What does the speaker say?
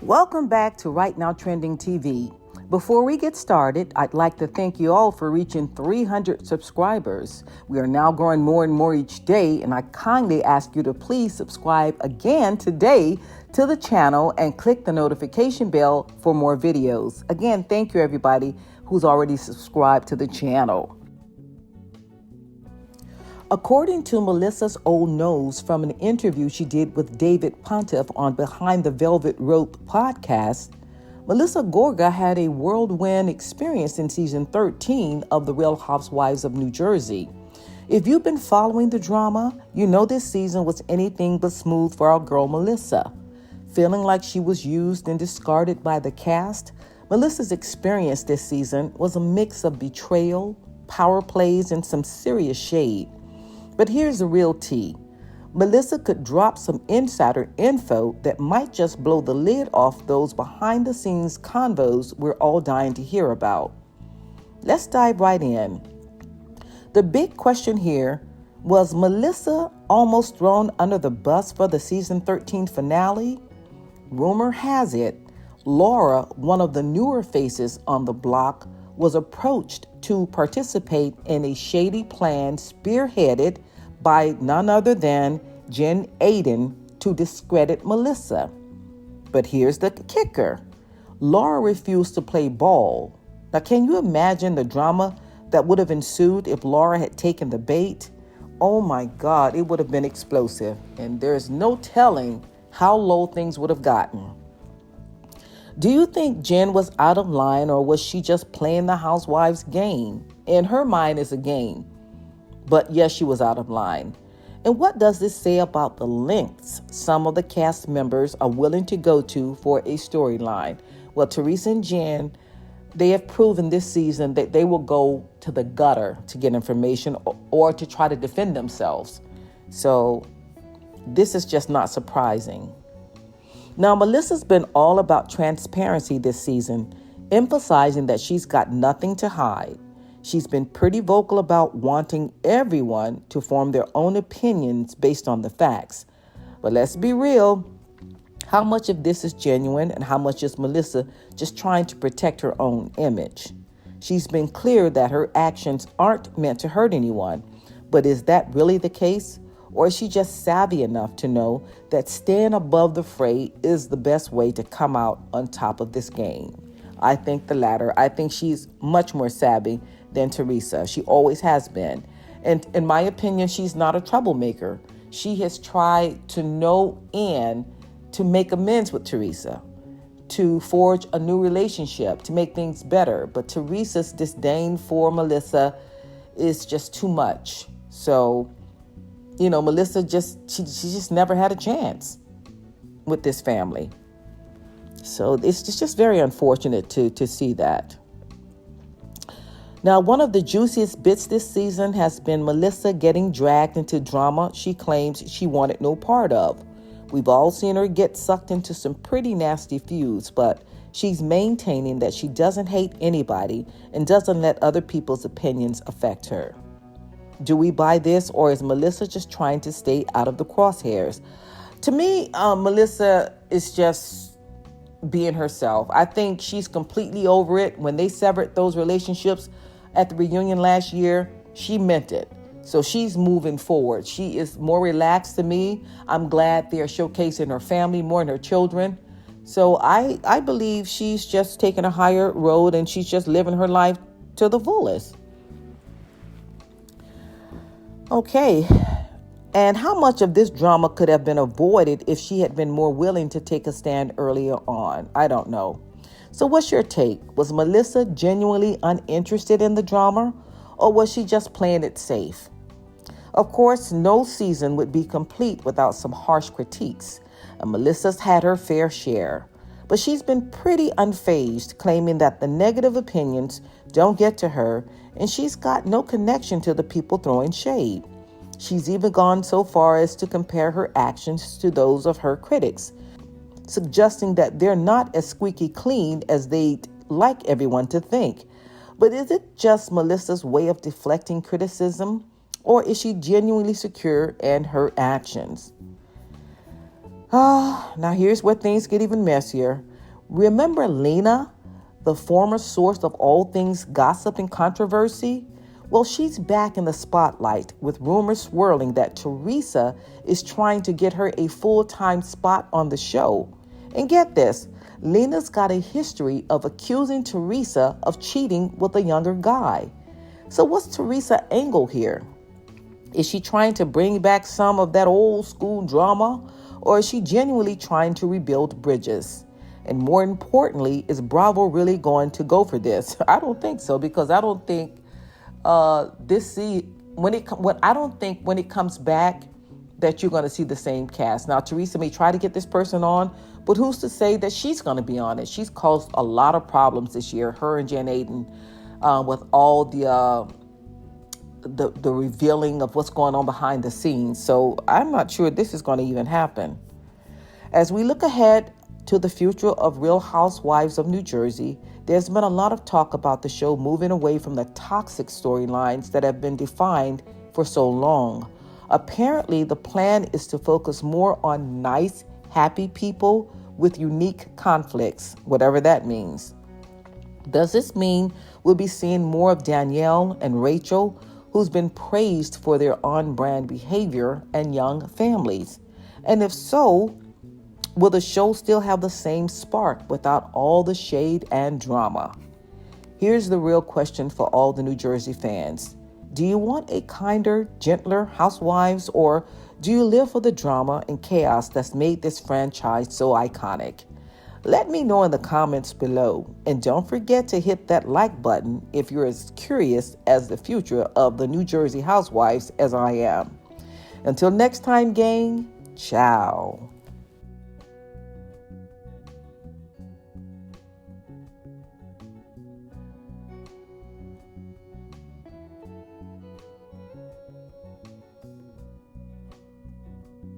Welcome back to Right Now Trending TV. Before we get started, I'd like to thank you all for reaching 300 subscribers. We are now growing more and more each day, and I kindly ask you to please subscribe again today to the channel and click the notification bell for more videos. Again, thank you everybody who's already subscribed to the channel. According to Melissa's old nose from an interview she did with David Pontiff on Behind the Velvet Rope podcast, Melissa Gorga had a whirlwind experience in season 13 of The Real Housewives of New Jersey. If you've been following the drama, you know this season was anything but smooth for our girl Melissa. Feeling like she was used and discarded by the cast, Melissa's experience this season was a mix of betrayal, power plays, and some serious shade. But here's the real tea. Melissa could drop some insider info that might just blow the lid off those behind-the-scenes convos we're all dying to hear about. Let's dive right in. The big question here, was Melissa almost thrown under the bus for the season 13 finale? Rumor has it, Laura, one of the newer faces on the block, was approached to participate in a shady plan spearheaded by none other than Jen Aiden to discredit Melissa. But here's the kicker. Laura refused to play ball. Now, can you imagine the drama that would have ensued if Laura had taken the bait? Oh my God, it would have been explosive. And there's no telling how low things would have gotten. Do you think Jen was out of line, or was she just playing the housewives game? In her mind, it's a game. But yes, she was out of line. And what does this say about the lengths some of the cast members are willing to go to for a storyline? Well, Teresa and Jen, they have proven this season that they will go to the gutter to get information or to try to defend themselves. So this is just not surprising. Now, Melissa's been all about transparency this season, emphasizing that she's got nothing to hide. She's been pretty vocal about wanting everyone to form their own opinions based on the facts. But let's be real, how much of this is genuine and how much is Melissa just trying to protect her own image? She's been clear that her actions aren't meant to hurt anyone, but is that really the case? Or is she just savvy enough to know that staying above the fray is the best way to come out on top of this game? I think the latter. I think she's much more savvy than Teresa. She always has been. And in my opinion, she's not a troublemaker. She has tried to no end to make amends with Teresa, to forge a new relationship, to make things better. But Teresa's disdain for Melissa is just too much. So, Melissa she just never had a chance with this family. So it's just very unfortunate to see that. Now, one of the juiciest bits this season has been Melissa getting dragged into drama she claims she wanted no part of. We've all seen her get sucked into some pretty nasty feuds, but she's maintaining that she doesn't hate anybody and doesn't let other people's opinions affect her. Do we buy this, or is Melissa just trying to stay out of the crosshairs? To me, Melissa is just being herself. I think she's completely over it. When they severed those relationships at the reunion last year, she meant it. So she's moving forward. She is more relaxed to me. I'm glad they're showcasing her family more and her children. So I believe she's just taking a higher road and she's just living her life to the fullest. Okay. And how much of this drama could have been avoided if she had been more willing to take a stand earlier on? I don't know. So what's your take? Was Melissa genuinely uninterested in the drama, or was she just playing it safe? Of course, no season would be complete without some harsh critiques, and Melissa's had her fair share. But she's been pretty unfazed, claiming that the negative opinions don't get to her, and she's got no connection to the people throwing shade. She's even gone so far as to compare her actions to those of her critics, suggesting that they're not as squeaky clean as they'd like everyone to think. But is it just Melissa's way of deflecting criticism, or is she genuinely secure in her actions? Now here's where things get even messier. Remember Lena, the former source of all things gossip and controversy? Well, she's back in the spotlight with rumors swirling that Teresa is trying to get her a full-time spot on the show. And get this, Lena's got a history of accusing Teresa of cheating with a younger guy. So what's Teresa's angle here? Is she trying to bring back some of that old school drama, or is she genuinely trying to rebuild bridges? And more importantly, is Bravo really going to go for this? I don't think so, because I don't think I don't think when it comes back that you're going to see the same cast. Now, Teresa may try to get this person on, but who's to say that she's going to be on it? She's caused a lot of problems this year, her and Jen Aiden, with all the revealing of what's going on behind the scenes. So I'm not sure this is going to even happen. As we look ahead to the future of Real Housewives of New Jersey, there's been a lot of talk about the show moving away from the toxic storylines that have been defined for so long. Apparently, the plan is to focus more on nice, happy people with unique conflicts, whatever that means. Does this mean we'll be seeing more of Danielle and Rachel, who's been praised for their on-brand behavior and young families? And if so, will the show still have the same spark without all the shade and drama? Here's the real question for all the New Jersey fans. Do you want a kinder, gentler Housewives, or do you live for the drama and chaos that's made this franchise so iconic? Let me know in the comments below. And don't forget to hit that like button if you're as curious as the future of the New Jersey Housewives as I am. Until next time, gang, ciao.